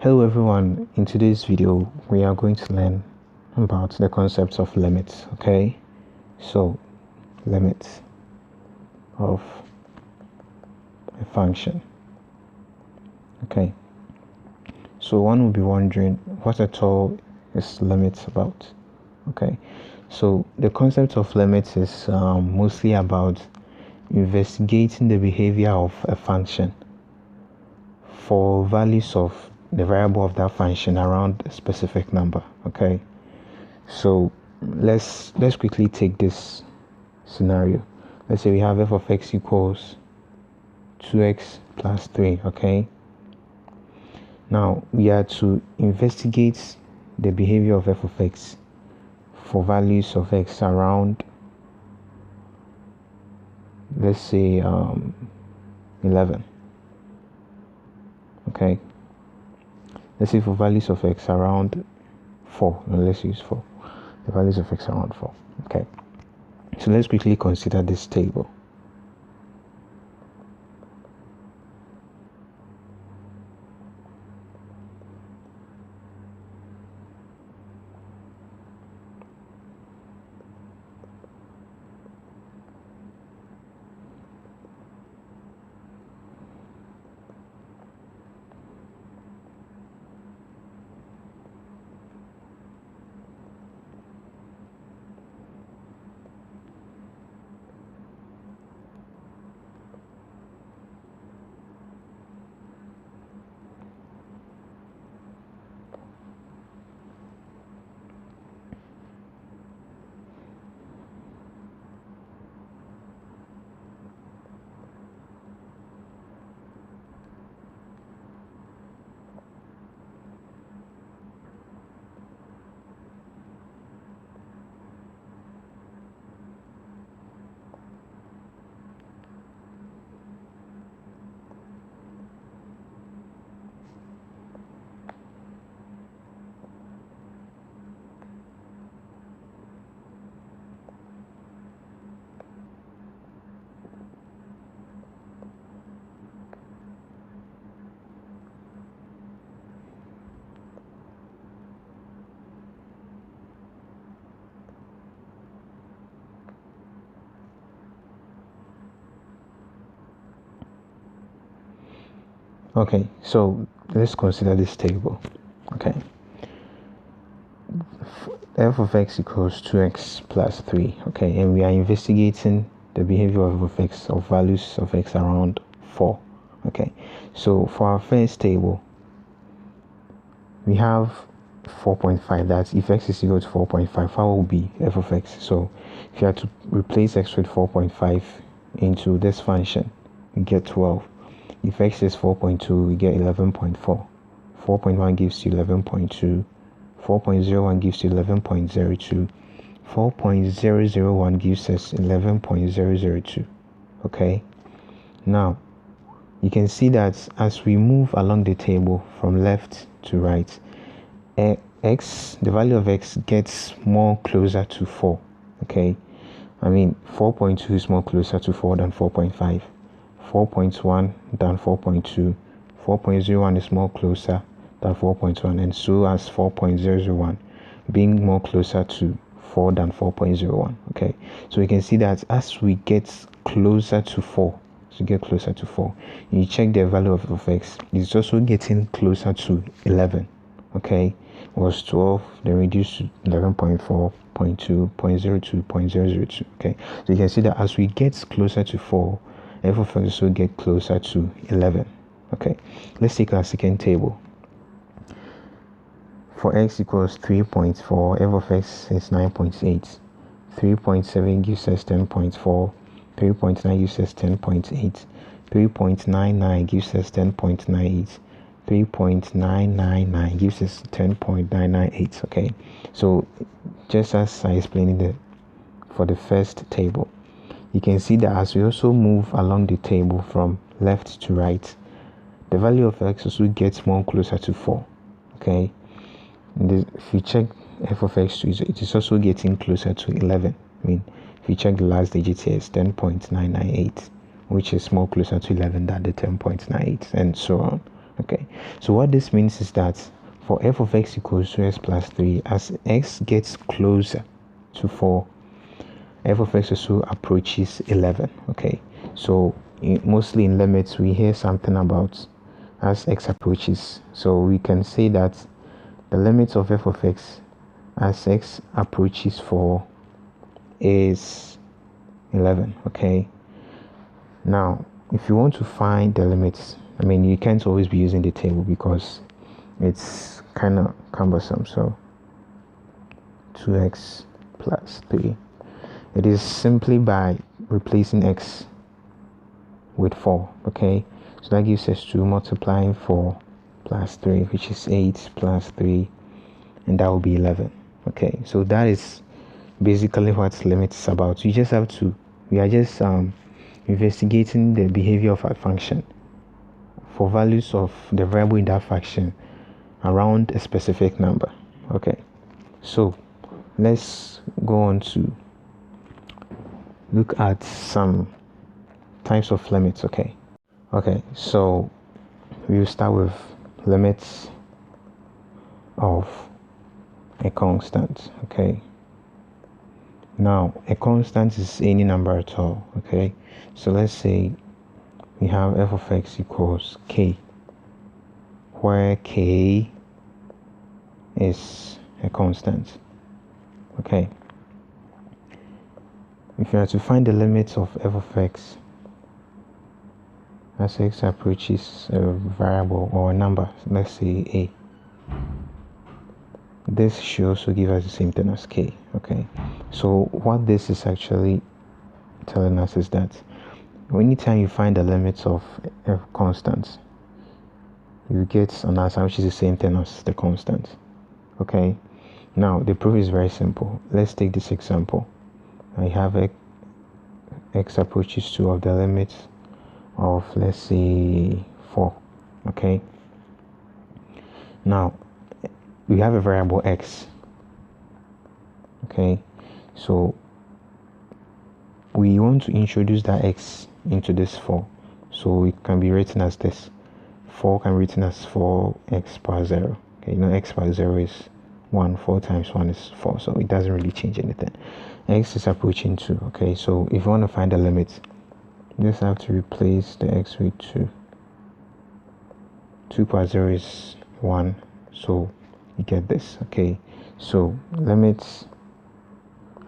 Hello everyone, in today's video we are going to learn about the concepts of limits. Okay, so limits of a function. Okay, so one will be wondering what at all is limits about. Okay, so the concept of limits is mostly about investigating the behavior of a function for values of the variable of that function around a specific number. Okay, so let's quickly take this scenario. Let's say we have f of x equals 2x plus 3. Okay, now we are to investigate the behavior of f of x for values of x around, let's say 11. Okay, let's say for values of x around 4. No, let's use 4. The values of x around 4. Okay, so let's quickly consider this table. Okay, so let's consider this table. Okay, f of x equals 2x plus 3. Okay, and we are investigating the behavior of x of values of x around 4. Okay, so for our first table we have 4.5. That's if x is equal to 4.5, how will be f of x? So if you have to replace x with 4.5 into this function, we get 12. If x is 4.2, we get 11.4. 4.1 gives you 11.2. 4.01 gives you 11.02. 4.001 gives us 11.002. Okay, now you can see that as we move along the table from left to right, the value of x gets more closer to 4. Okay, I mean 4.2 is more closer to 4 than 4.5. 4.1 than 4.2. 4.01 is more closer than 4.1, and so as 4.001 being more closer to 4 than 4.01. Okay, so we can see that as we get closer to 4, you check the value of x, it's also getting closer to 11. Okay, it was 12, then reduced to 11.4, 0.2, 0.02, 0.002. Okay, so you can see that as we get closer to 4, f of x also get closer to 11. Okay, let's take our second table. For x equals 3.4, f of x is 9.8. 3.7 gives us 10.4. 3.9 gives us 10.8. 3.99 gives us 10.98. 3.999 gives us 10.998. Okay, so just as I explained for the first table, you can see that as we also move along the table from left to right, the value of x also gets more closer to 4. Okay, if you check f of x, it is also getting closer to 11. I mean, if you check the last digit here, it's 10.998, which is more closer to 11 than the 10.98, and so on. Okay, so what this means is that for f of x equals to x plus 3, as x gets closer to 4, f of x also approaches 11. Okay, so mostly in limits we hear something about as x approaches, so we can say that the limit of f of x as x approaches 4 is 11. Okay, now if you want to find the limits, I mean, you can't always be using the table because it's kind of cumbersome. So 2x plus 3, it is simply by replacing x with 4. Okay, so that gives us 2 multiplying 4 plus 3, which is 8 plus 3, and that will be 11. Okay, so that is basically what limit is about. You just have to, we are just investigating the behavior of a function for values of the variable in that function around a specific number. Okay, so let's go on to look at some types of limits. Okay, so we'll start with limits of a constant. Okay, now a constant is any number at all. Okay, so let's say we have f of x equals k, where k is a constant. Okay, if you are to find the limits of f of x as x approaches a variable or a number, let's say a, this should also give us the same thing as k. Okay, so what this is actually telling us is that anytime you find the limits of a constant, you get an answer which is the same thing as the constant. Okay, now the proof is very simple. Let's take this example. I have x approaches to of the limit of, let's say, 4. Okay, now we have a variable x. Okay, so we want to introduce that x into this 4, so it can be written as this. 4 can be written as 4x power 0. Okay, you know, x power 0 is 1, 4 times 1 is 4, so it doesn't really change anything. X is approaching 2. Okay, so if you want to find the limit, you just have to replace the x with 2. 2 power 0 is 1, so you get this. Okay, so limits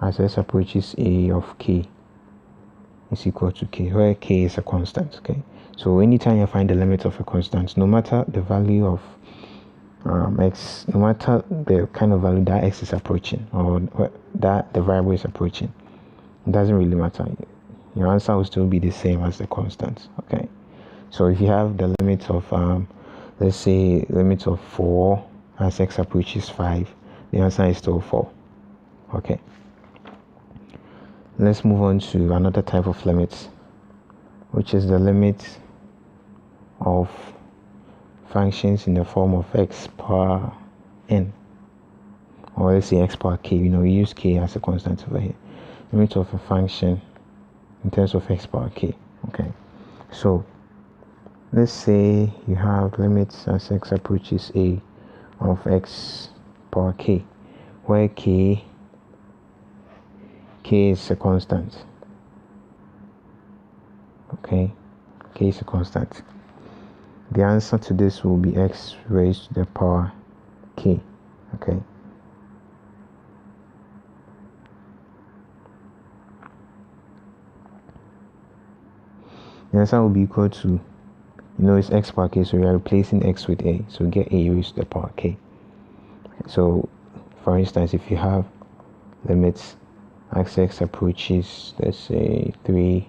as x approaches a of k is equal to k, where k is a constant. Okay, so anytime you find the limit of a constant, no matter the value of x, no matter the kind of value that x is approaching or that the variable is approaching, it doesn't really matter. Your answer will still be the same as the constant. Okay, so if you have the limit of let's say limit of 4 as x approaches 5, the answer is still 4. Okay, let's move on to another type of limit, which is the limit of functions in the form of x power n, or let's say x power k. You know, we use k as a constant over here. Limit of a function in terms of x power k. Okay, so let's say you have limits as x approaches a of x power k, where k is a constant. Okay, k is a constant. The answer to this will be x raised to the power k. Okay, the answer will be equal to, you know, it's x power k, so we are replacing x with a, so we get a raised to the power k. So for instance, if you have limits as x approaches, let's say 3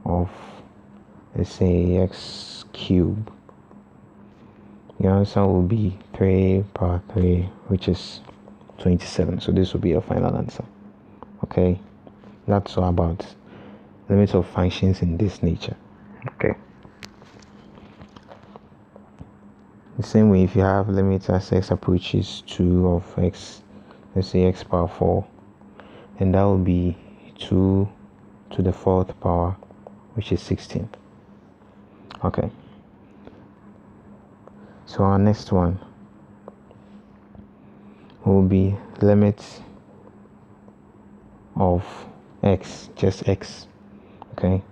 of, let's say, x cubed, the answer will be 3 power 3, which is 27. So this will be your final answer. Okay, that's all about limits of functions in this nature. Okay, the same way, if you have limits as x approaches 2 of x, let's say x power 4, and that will be 2 to the 4th power, which is 16. Okay, So our next one will be limit of x, just x. Okay,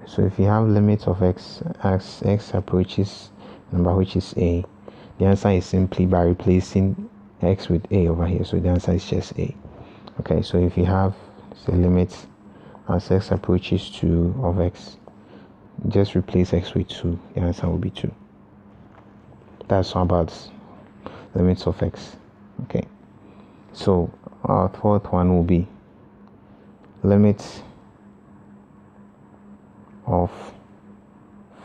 so if you have limit of x as x approaches number which is a, the answer is simply by replacing x with a over here, so the answer is just a. Okay, so if you have the limit as x approaches 2 of x, just replace x with 2, the answer will be 2. That's all about limits of x. Okay, so our fourth one will be limit of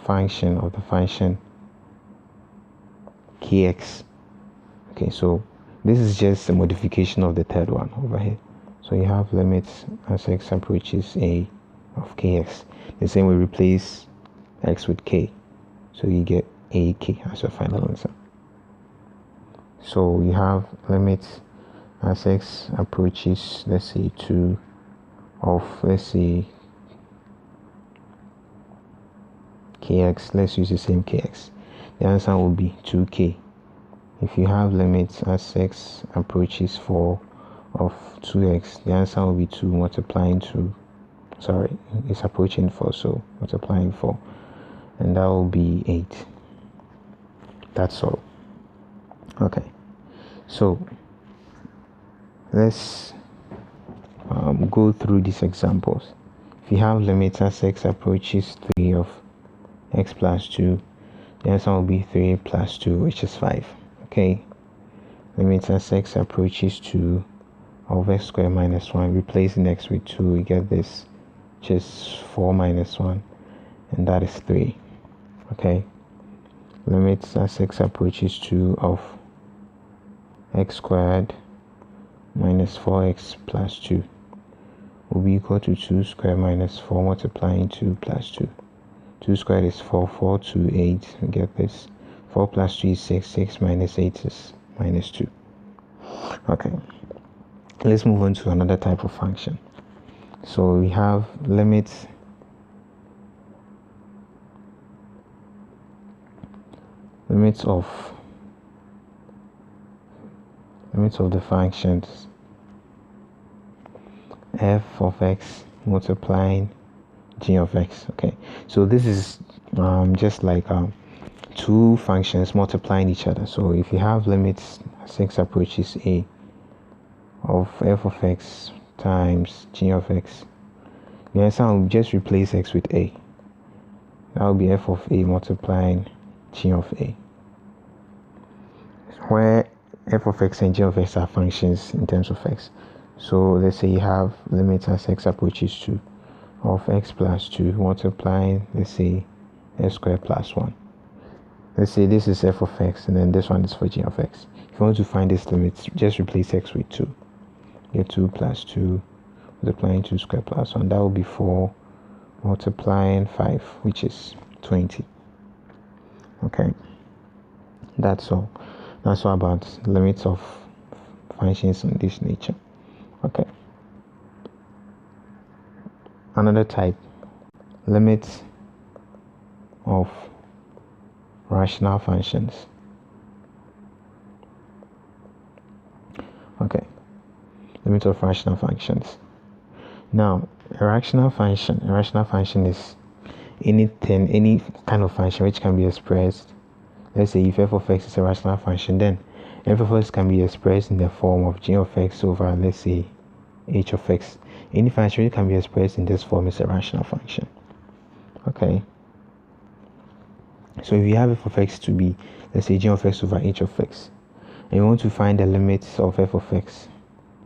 the function kx. Okay, so this is just a modification of the third one over here. So you have limits as x approaches a of kx. The same way, replace x with k, so you get ak as your final answer. So you have limits as x approaches, let's say 2 of, let's say, kx. Let's use the same kx. The answer will be 2k. If you have limits as x approaches 4 of 2x, the answer will be 2 multiplying 2. Sorry, it's approaching 4, so multiplying 4, and that will be 8. That's all. Okay, so let's go through these examples. If you have limits as x approaches 3 of x plus 2, the answer will be 3 plus 2, which is 5. Okay, limits as x approaches 2 of x squared minus 1, replacing x with 2, we get this, just 4 minus 1, and that is 3. Okay, limits as x approaches 2 of x squared minus 4x plus 2 will be equal to 2 squared minus 4 multiplying 2 plus 2. 2 squared is 4, 4, 2, 8, we get this. 4 plus 2 is 6, 6 minus 8 is minus 2. Okay, let's move on to another type of function. So we have limits of the functions f of x multiplying g of x. Okay, so this is just like two functions multiplying each other. So if you have limits as x approaches a of f of x times g of x, the answer will just replace x with a. That will be f of a multiplying g of a, where f of x and g of x are functions in terms of x. So let's say you have limits as x approaches 2 of x plus 2 multiplying, let's say, x squared plus 1. Let's say this is f of x and then this one is for g of x. If you want to find this limit, just replace x with 2. Get 2 plus 2 multiplying 2 squared plus 1. That will be 4 multiplying 5, which is 20. Okay, that's all. That's all about limits of functions in this nature. Okay, another type, limits of rational functions. Okay, limit of rational functions. Now, a rational function is any kind of function which can be expressed. Let's say if f of x is a rational function, then f of x can be expressed in the form of g of x over, let's say, h of x. Any function which can be expressed in this form is a rational function. Okay, so if you have f of x to be, let's say, g of x over h of x, and you want to find the limits of f of x,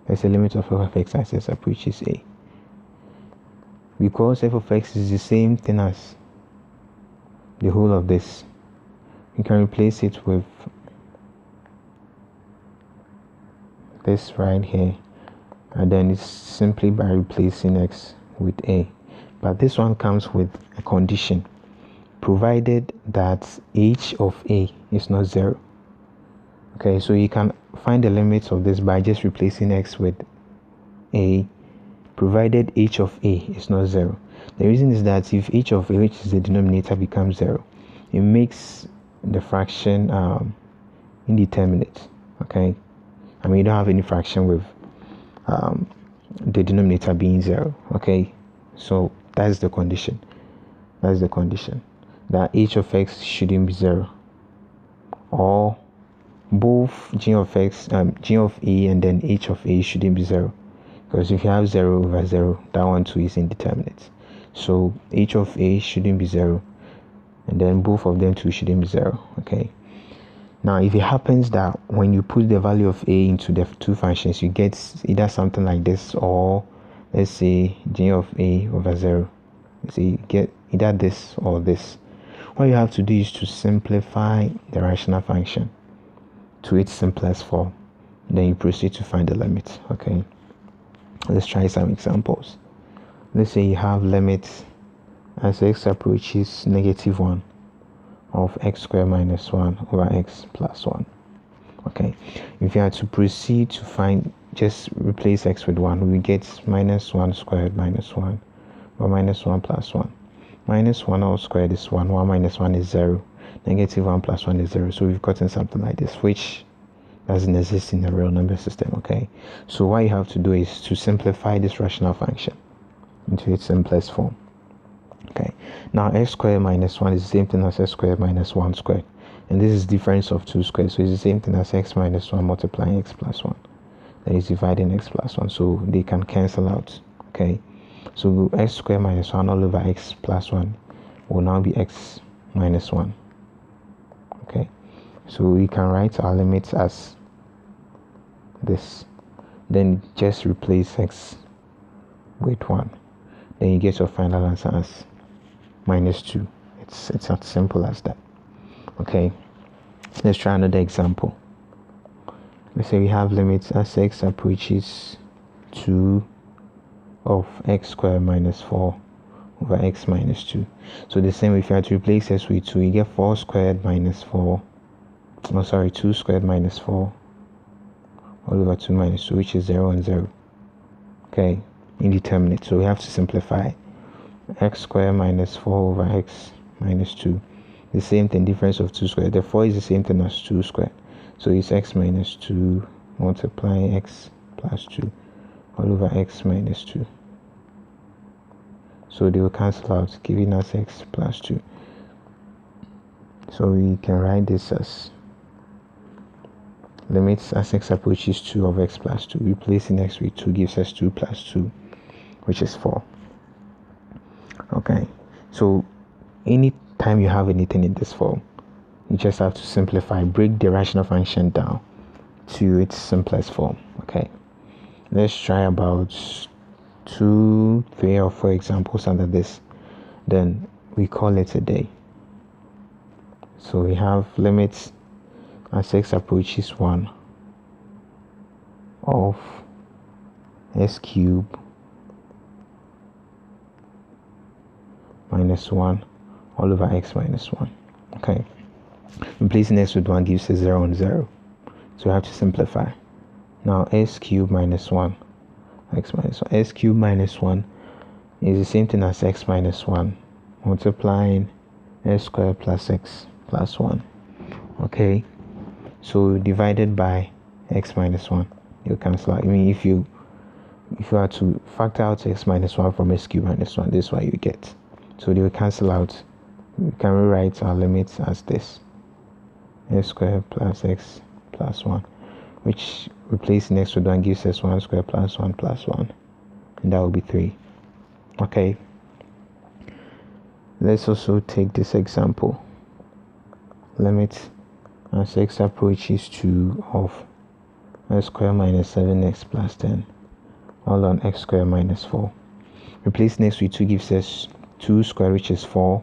let's say limit of f of x as x approaches a, because f of x is the same thing as the whole of this, you can replace it with this right here, and then it's simply by replacing x with a. But this one comes with a condition, provided that h of a is not 0. Okay, so you can find the limits of this by just replacing x with a, provided h of a is not 0. The reason is that if h of a, which is the denominator, becomes 0, it makes the fraction indeterminate. Okay, I mean you don't have any fraction with the denominator being 0. Okay, so that's the condition. That's the condition, that h of x shouldn't be 0, or both g of x, g of a and then h of a shouldn't be 0, because if you have 0 over 0, that one too is indeterminate. So h of a shouldn't be 0, and then both of them too shouldn't be 0. Okay, now if it happens that when you put the value of a into the two functions, you get either something like this, or let's say g of a over 0, so you get either this or this. What you have to do is to simplify the rational function to its simplest form, then you proceed to find the limit. Okay, let's try some examples. Let's say you have limit as x approaches -1 of x squared minus 1 over x plus 1. Okay, if you had to proceed to find, just replace x with 1, we get -1 squared minus 1 or -1 plus 1. -1 all squared is 1, 1 minus 1 is 0, -1 plus 1 is 0. So we've gotten something like this, which doesn't exist in the real number system. Okay, so what you have to do is to simplify this rational function into its simplest form. Okay, now x squared minus 1 is the same thing as x squared minus 1 squared, and this is difference of 2 squared, so it's the same thing as x minus 1 multiplying x plus 1, that is dividing x plus 1, so they can cancel out. Okay, so x squared minus 1 all over x plus 1 will now be x minus 1. Okay, so we can write our limits as this, then just replace x with 1, then you get your final answer as -2. It's as simple as that. Okay, let's try another example. Let's say we have limits as x approaches 2 of x squared minus 4 over x minus 2. So the same, if you had to replace x with 2, you get 4 squared minus 4, 2 squared minus 4 all over 2 minus 2, which is 0 and 0. Okay, indeterminate, so we have to simplify. X squared minus 4 over x minus 2, the same thing, difference of 2 squared. The 4 is the same thing as 2 squared, so it's x minus 2 multiplying x plus 2 all over x minus 2. So they will cancel out, giving us x plus 2. So we can write this as limits as x approaches 2 of x plus 2. Replacing x with 2 gives us 2 plus 2, which is 4. Okay, so anytime you have anything in this form, you just have to simplify, break the rational function down to its simplest form. Okay, let's try about 2, 3 or 4 examples under this, then we call it a day. So we have limits as x approaches 1 of s cubed minus 1 all over x minus 1. Okay, replacing x with 1 gives us 0 and 0, so we have to simplify. Now s cubed minus 1 x minus 1, s cubed minus 1 is the same thing as x minus 1 multiplying s squared plus x plus 1. Okay, so divided by x minus 1, you cancel out. I mean, if you are to factor out x minus 1 from s cubed minus 1, this is what you get. So they will cancel out. We can rewrite our limits as this, s squared plus x plus 1, which replacing x with 1 gives us 1 squared plus 1 plus 1, and that will be 3. Okay, let's also take this example. Limit as x approaches 2 of x squared minus 7x plus 10 all on x squared minus 4. Replacing x with 2 gives us 2 squared, which is 4,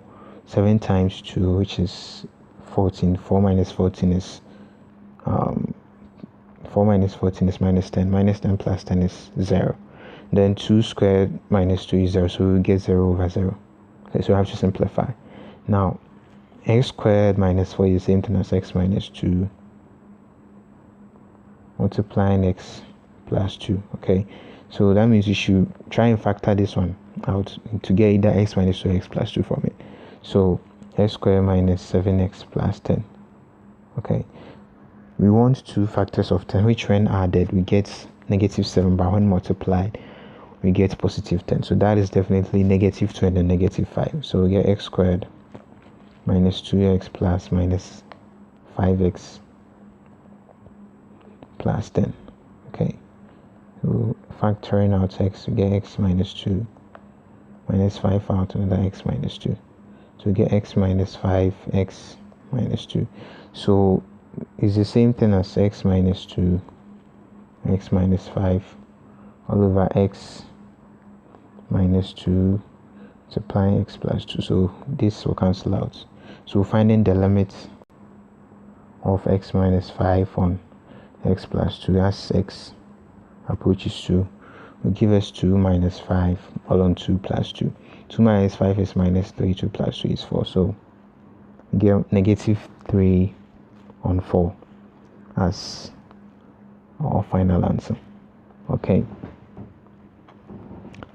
7 times 2, which is 14. 4 minus 14 is 4 minus 14 is minus 10. Minus 10 plus 10 is 0. Then 2 squared minus 2 is 0, so we get 0 over 0. Okay, so we have to simplify. Now x squared minus 4 is the same thing as x minus 2 multiplying x plus 2. Okay, so that means you should try and factor this one out to get either x minus 2 or x plus 2 from it. So x squared minus 7x plus 10. Okay, we want two factors of 10 which when added we get negative 7, but when multiplied we get positive 10. So that is definitely negative 2 and then negative 5. So we get x squared minus 2x plus minus 5x plus 10. Okay, so factoring out x, we get x minus 2 minus 5 out another x minus 2. So we get x minus 5, x minus 2. So it's the same thing as x minus 2, x minus 5 all over x minus 2 multiplying x plus 2. So this will cancel out. So finding the limit of x minus 5 on x plus 2 as x approaches 2 will give us 2 minus 5 all on 2 plus 2. 2 minus 5 is minus 3, 2 plus 2 is 4. So we get negative 3 on 4 as our final answer. Okay,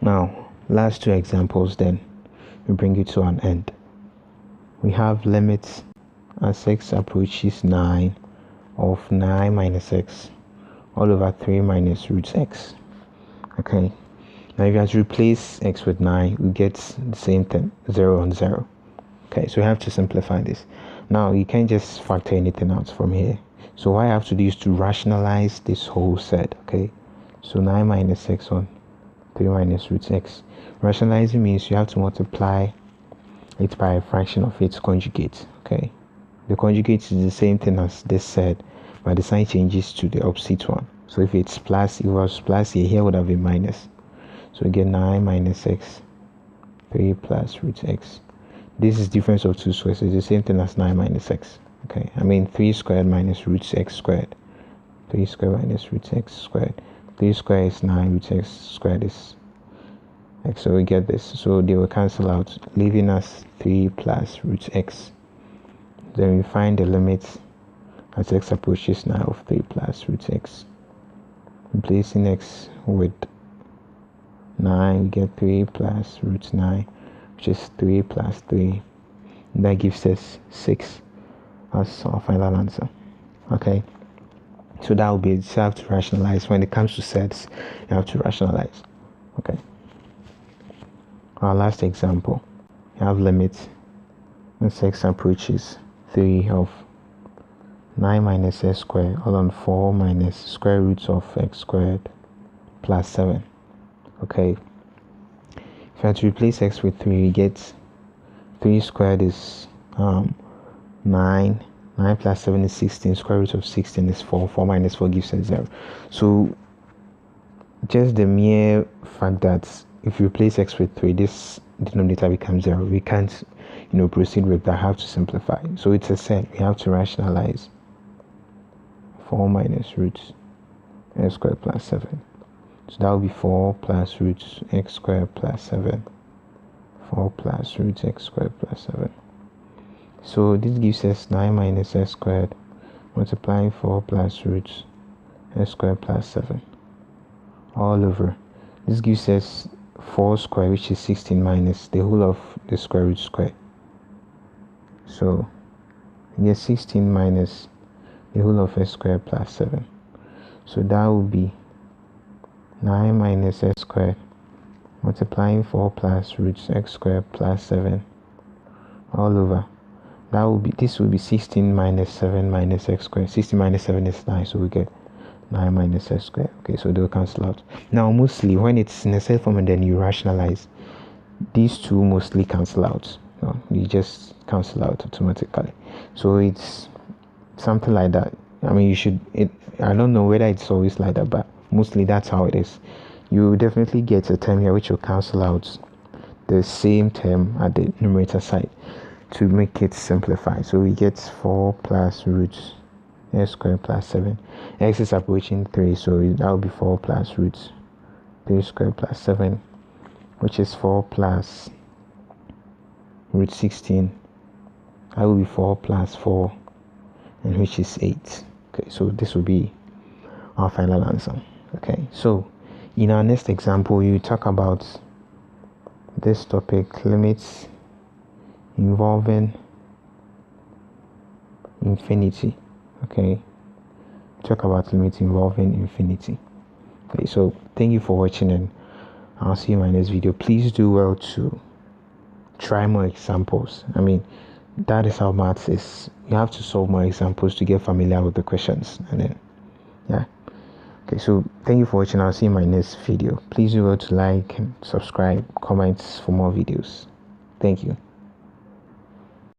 now last two examples, then we bring it to an end. We have limits as x approaches 9 of 9 minus x all over 3 minus root x. Okay, now if you have to replace x with 9, we get the same thing, 0 on 0. Okay, so we have to simplify this. Now you can't just factor anything out from here. So what I have to do is to rationalize this whole set. Okay, so 9 minus x on 3 minus root x. Rationalizing means you have to multiply it by a fraction of its conjugate. Okay, the conjugate is the same thing as this set, but the sign changes to the opposite one. So if it's plus, if it was plus here would have been minus. So we get 9 minus x, 3 plus root x. This is difference of two squares. It's the same thing as 9 minus x. Okay, I mean 3 squared minus root x squared. 3 squared minus root x squared. 3 squared is 9, root x squared is x. So we get this. So they will cancel out, leaving us 3 plus root x. Then we find the limits as x approaches 9 of 3 plus root x. Replacing x with 9, we get 3 plus root 9, which is 3 plus 3. And that gives us 6 as our final answer. Okay, so that will be it. You have to rationalize. When it comes to sets, you have to rationalize. Okay, our last example, you have limits as x approaches 3 of 9 minus x squared all on 4 minus square roots of x squared plus 7. Okay, if you have to replace x with 3, we get 3 squared is 9 plus 7 is 16, square root of 16 is 4, 4 minus 4 gives us 0. So just the mere fact that if you replace x with 3, this denominator becomes 0. We can't proceed with that. I have to simplify. So it's a set. We have to rationalize 4 minus root x squared plus 7. So that will be 4 plus root x squared plus 7. 4 plus root x squared plus 7. So this gives us 9 minus x squared multiplying 4 plus root x squared plus 7 all over. This gives us 4 squared, which is 16 minus the whole of the square root square. So we get 16 minus the whole of x squared plus 7. So that will be 9 minus x squared multiplying 4 plus root x squared plus 7 all over. That will be, this will be 16 minus 7 minus x squared. 16 minus 7 is 9, so we get 9 minus x squared. Okay, so they'll cancel out. Now mostly when it's in a set form and then you rationalize, these two mostly cancel out. You just cancel out automatically. So it's something like that. I mean, I don't know whether it's always like that, but mostly that's how it is. You definitely get a term here which will cancel out the same term at the numerator side to make it simplify. So we get 4 plus root x squared plus 7. X is approaching 3, so that will be 4 plus root 3 squared plus 7, which is 4 plus root 16. That will be 4 plus 4, and which is 8. Okay, so this will be our final answer. Okay, so in our next example, you talk about this topic, limits involving infinity. Okay, talk about limit involving infinity. Okay, so thank you for watching, and I'll see you in my next video. Please do well to try more examples. I mean, that is how maths is. You have to solve more examples to get familiar with the questions, and then yeah. Okay, so thank you for watching. I'll see you in my next video. Please do well to like and subscribe, comment for more videos. Thank you.